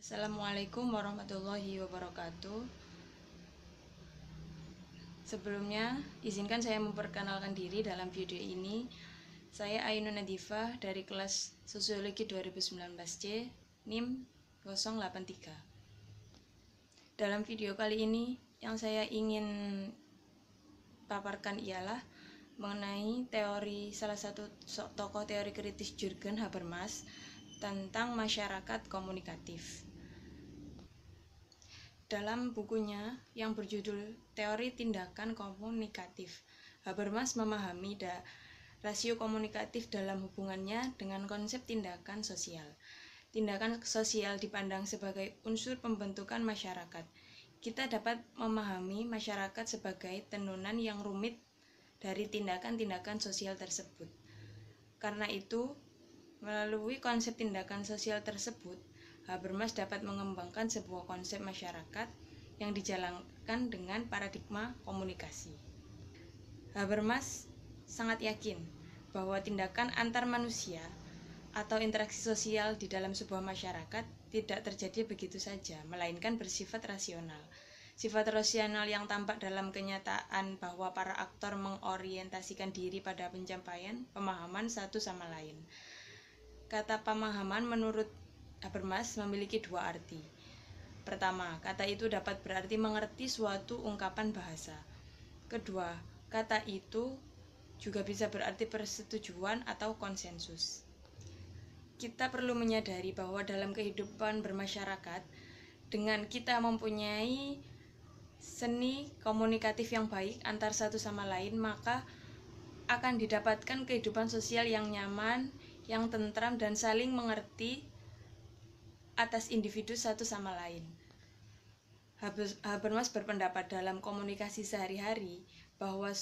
Assalamualaikum warahmatullahi wabarakatuh. Sebelumnya, izinkan saya memperkenalkan diri dalam video ini. Saya Ainun Nadifah dari kelas Sosiologi 2019C, NIM 083. Dalam video kali ini, yang saya ingin paparkan ialah mengenai salah satu tokoh teori kritis Jürgen Habermas tentang masyarakat komunikatif. Dalam bukunya yang berjudul Teori Tindakan Komunikatif, Habermas memahami rasio komunikatif dalam hubungannya dengan konsep tindakan sosial. Tindakan sosial dipandang sebagai unsur pembentukan masyarakat. Kita dapat memahami masyarakat sebagai tenunan yang rumit dari tindakan-tindakan sosial tersebut. Karena itu, melalui konsep tindakan sosial tersebut, Habermas dapat mengembangkan sebuah konsep masyarakat yang dijalankan dengan paradigma komunikasi. Habermas sangat yakin bahwa tindakan antar manusia atau interaksi sosial di dalam sebuah masyarakat tidak terjadi begitu saja, melainkan bersifat rasional. Sifat rasional yang tampak dalam kenyataan bahwa para aktor mengorientasikan diri pada pencapaian pemahaman satu sama lain. Kata pemahaman menurut Habermas memiliki dua arti. Pertama, kata itu dapat berarti mengerti suatu ungkapan bahasa. Kedua, kata itu juga bisa berarti persetujuan atau konsensus. Kita perlu menyadari bahwa dalam kehidupan bermasyarakat, dengan kita mempunyai seni komunikatif yang baik antar satu sama lain, maka akan didapatkan kehidupan sosial yang nyaman, yang tentram dan saling mengerti atas individu satu sama lain. Habermas berpendapat dalam komunikasi sehari-hari bahwa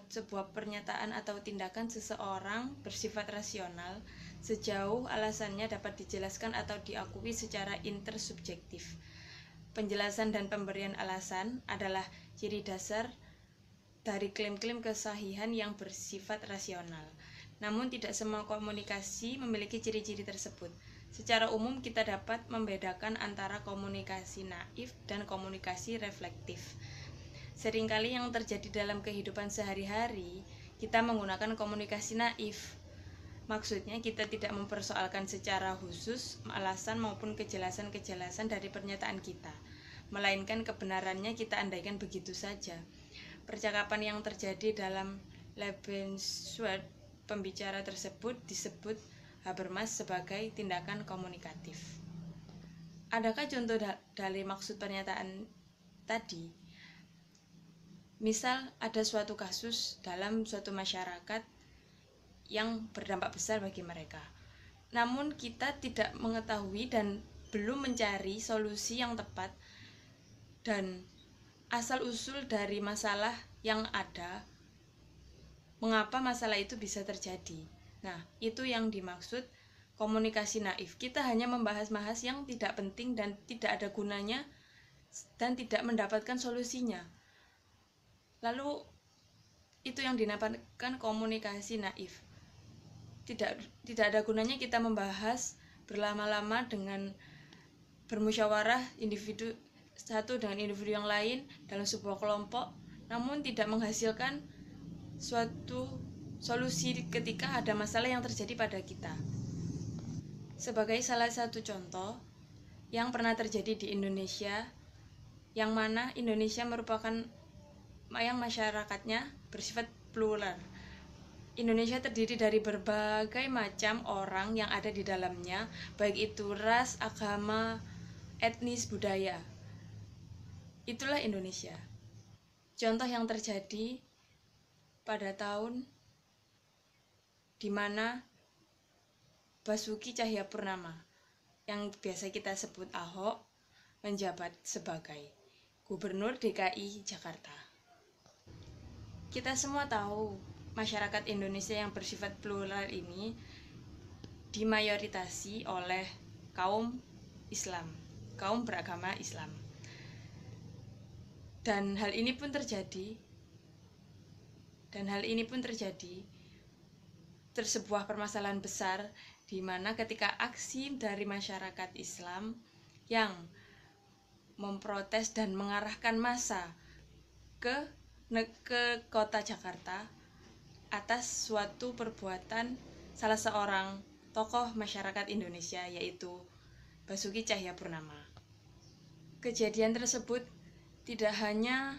sebuah pernyataan atau tindakan seseorang bersifat rasional sejauh alasannya dapat dijelaskan atau diakui secara intersubjektif. Penjelasan dan pemberian alasan adalah ciri dasar dari klaim-klaim kesahihan yang bersifat rasional. Namun tidak semua komunikasi memiliki ciri-ciri tersebut. Secara umum kita dapat membedakan antara komunikasi naif dan komunikasi reflektif. Seringkali yang terjadi dalam kehidupan sehari-hari, kita menggunakan komunikasi naif. Maksudnya kita tidak mempersoalkan secara khusus alasan maupun kejelasan-kejelasan dari pernyataan kita, melainkan kebenarannya kita andaikan begitu saja. Percakapan yang terjadi dalam Lebenswert pembicara tersebut disebut Habermas sebagai tindakan komunikatif. Adakah contoh dari maksud pernyataan tadi? Misal ada suatu kasus dalam suatu masyarakat yang berdampak besar bagi mereka. Namun kita tidak mengetahui dan belum mencari solusi yang tepat dan asal-usul dari masalah yang ada, mengapa masalah itu bisa terjadi. Nah, itu yang dimaksud komunikasi naif. Kita hanya membahas-bahas yang tidak penting dan tidak ada gunanya dan tidak mendapatkan solusinya. Lalu itu yang dinamakan komunikasi naif. Tidak ada gunanya kita membahas berlama-lama dengan bermusyawarah individu satu dengan individu yang lain dalam sebuah kelompok, namun tidak menghasilkan suatu solusi ketika ada masalah yang terjadi pada kita. Sebagai salah satu contoh yang pernah terjadi di Indonesia, yang mana Indonesia merupakan yang masyarakatnya bersifat plural. Indonesia terdiri dari berbagai macam orang yang ada di dalamnya, baik itu ras, agama, etnis, budaya. Itulah Indonesia. Contoh yang terjadi pada tahun di mana Basuki Cahayapurnama, yang biasa kita sebut Ahok, menjabat sebagai Gubernur DKI Jakarta. Kita semua tahu masyarakat Indonesia yang bersifat plural ini dimayoritasi oleh kaum Islam, kaum beragama Islam. Dan hal ini pun terjadi tersebuah permasalahan besar di mana ketika aksi dari masyarakat Islam yang memprotes dan mengarahkan massa ke kota Jakarta atas suatu perbuatan salah seorang tokoh masyarakat Indonesia, yaitu Basuki Cahayapurnama. Kejadian tersebut tidak hanya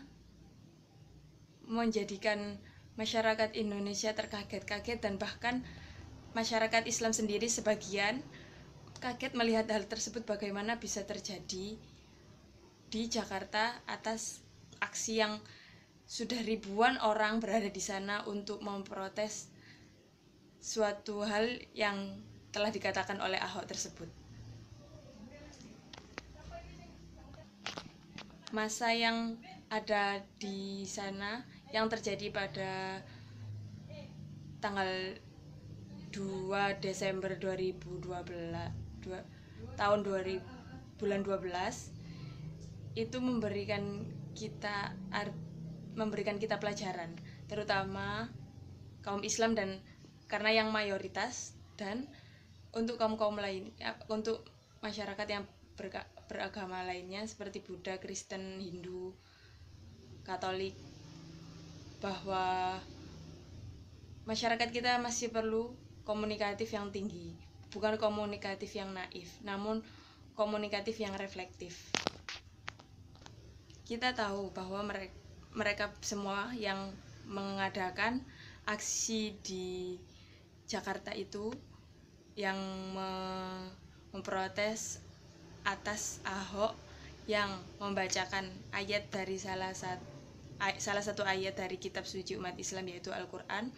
menjadikan masyarakat Indonesia terkaget-kaget, dan bahkan masyarakat Islam sendiri sebagian kaget melihat hal tersebut, bagaimana bisa terjadi di Jakarta atas aksi yang sudah ribuan orang berada di sana untuk memprotes suatu hal yang telah dikatakan oleh Ahok tersebut. Masa yang ada di sana yang terjadi pada tanggal 2 Desember 2012 tahun 2000, bulan 12 itu memberikan kita pelajaran, terutama kaum Islam, dan karena yang mayoritas, dan untuk kaum lain, untuk masyarakat yang beragama lainnya seperti Buddha, Kristen, Hindu, Katolik, bahwa masyarakat kita masih perlu komunikatif yang tinggi, bukan komunikatif yang naif, namun komunikatif yang reflektif. Kita tahu bahwa mereka semua yang mengadakan aksi di Jakarta itu yang memprotes atas Ahok yang membacakan ayat dari salah satu ayat dari kitab suci umat Islam, yaitu Al-Quran,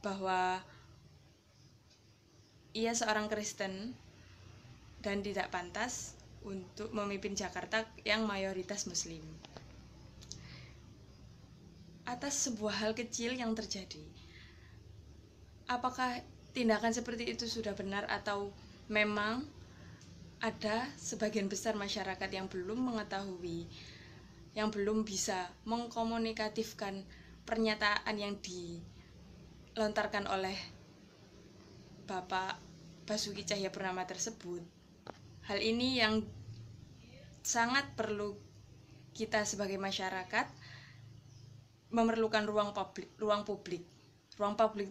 bahwa ia seorang Kristen dan tidak pantas untuk memimpin Jakarta yang mayoritas Muslim. Atas sebuah hal kecil yang terjadi, apakah tindakan seperti itu sudah benar, atau memang ada sebagian besar masyarakat yang belum mengetahui, yang belum bisa mengkomunikatifkan pernyataan yang dilontarkan oleh Bapak Basuki Cahayapurnama tersebut? Hal ini yang sangat perlu kita sebagai masyarakat memerlukan ruang publik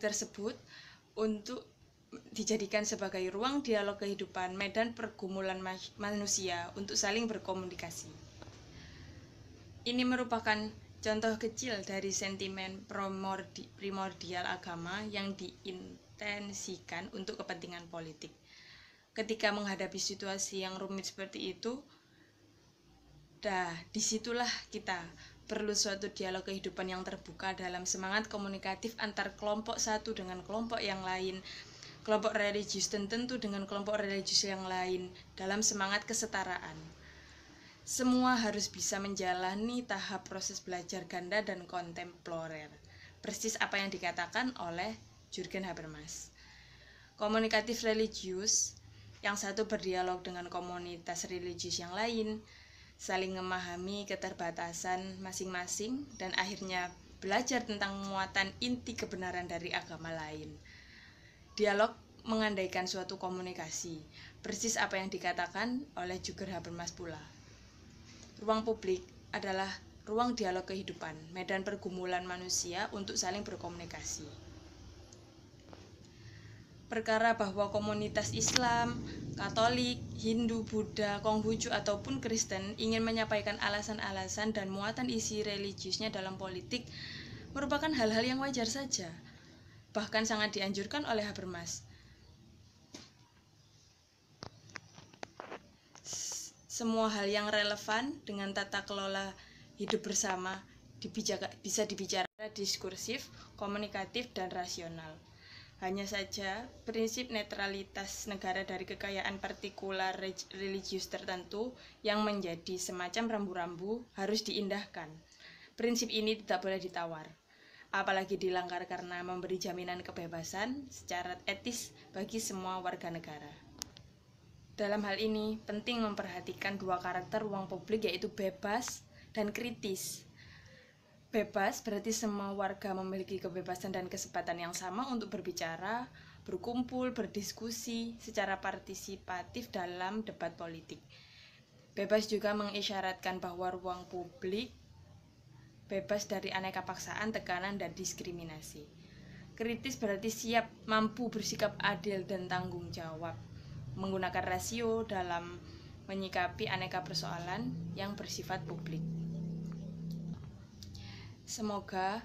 tersebut untuk dijadikan sebagai ruang dialog kehidupan, medan pergumulan manusia untuk saling berkomunikasi. Ini merupakan contoh kecil dari sentimen primordial agama yang diintensikan untuk kepentingan politik. Ketika menghadapi situasi yang rumit seperti itu, disitulah kita perlu suatu dialog kehidupan yang terbuka dalam semangat komunikatif antar kelompok satu dengan kelompok yang lain, kelompok religius tertentu dengan kelompok religius yang lain, dalam semangat kesetaraan. Semua harus bisa menjalani tahap proses belajar ganda dan kontemporer, persis apa yang dikatakan oleh Jürgen Habermas. Komunikatif religius, yang satu berdialog dengan komunitas religius yang lain, saling memahami keterbatasan masing-masing, dan akhirnya belajar tentang muatan inti kebenaran dari agama lain. Dialog mengandaikan suatu komunikasi, persis apa yang dikatakan oleh Jürgen Habermas pula. Ruang publik adalah ruang dialog kehidupan, medan pergumulan manusia untuk saling berkomunikasi. Perkara bahwa komunitas Islam, Katolik, Hindu, Buddha, Konghucu, ataupun Kristen ingin menyampaikan alasan-alasan dan muatan isi religiusnya dalam politik merupakan hal-hal yang wajar saja, bahkan sangat dianjurkan oleh Habermas. Semua hal yang relevan dengan tata kelola hidup bersama bisa dibicarakan diskursif, komunikatif, dan rasional. Hanya saja, prinsip netralitas negara dari kekayaan partikular religius tertentu yang menjadi semacam rambu-rambu harus diindahkan. Prinsip ini tidak boleh ditawar, apalagi dilanggar karena memberi jaminan kebebasan secara etis bagi semua warga negara. Dalam hal ini, penting memperhatikan dua karakter ruang publik, yaitu bebas dan kritis. Bebas berarti semua warga memiliki kebebasan dan kesempatan yang sama untuk berbicara, berkumpul, berdiskusi secara partisipatif dalam debat politik. Bebas juga mengisyaratkan bahwa ruang publik bebas dari aneka paksaan, tekanan, dan diskriminasi. Kritis berarti siap, mampu bersikap adil dan tanggung jawab, menggunakan rasio dalam menyikapi aneka persoalan yang bersifat publik. Semoga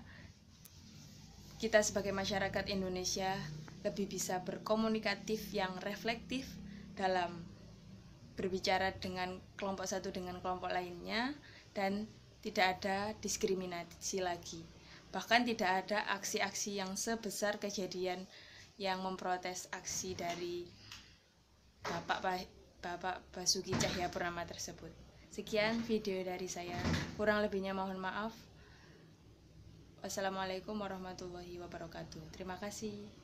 kita sebagai masyarakat Indonesia lebih bisa berkomunikatif yang reflektif dalam berbicara dengan kelompok satu dengan kelompok lainnya, dan tidak ada diskriminasi lagi. Bahkan tidak ada aksi-aksi yang sebesar kejadian yang memprotes aksi dari Bapak Basuki Cahayapurnama tersebut. Sekian video dari saya, kurang lebihnya mohon maaf. Wassalamualaikum warahmatullahi wabarakatuh. Terima kasih.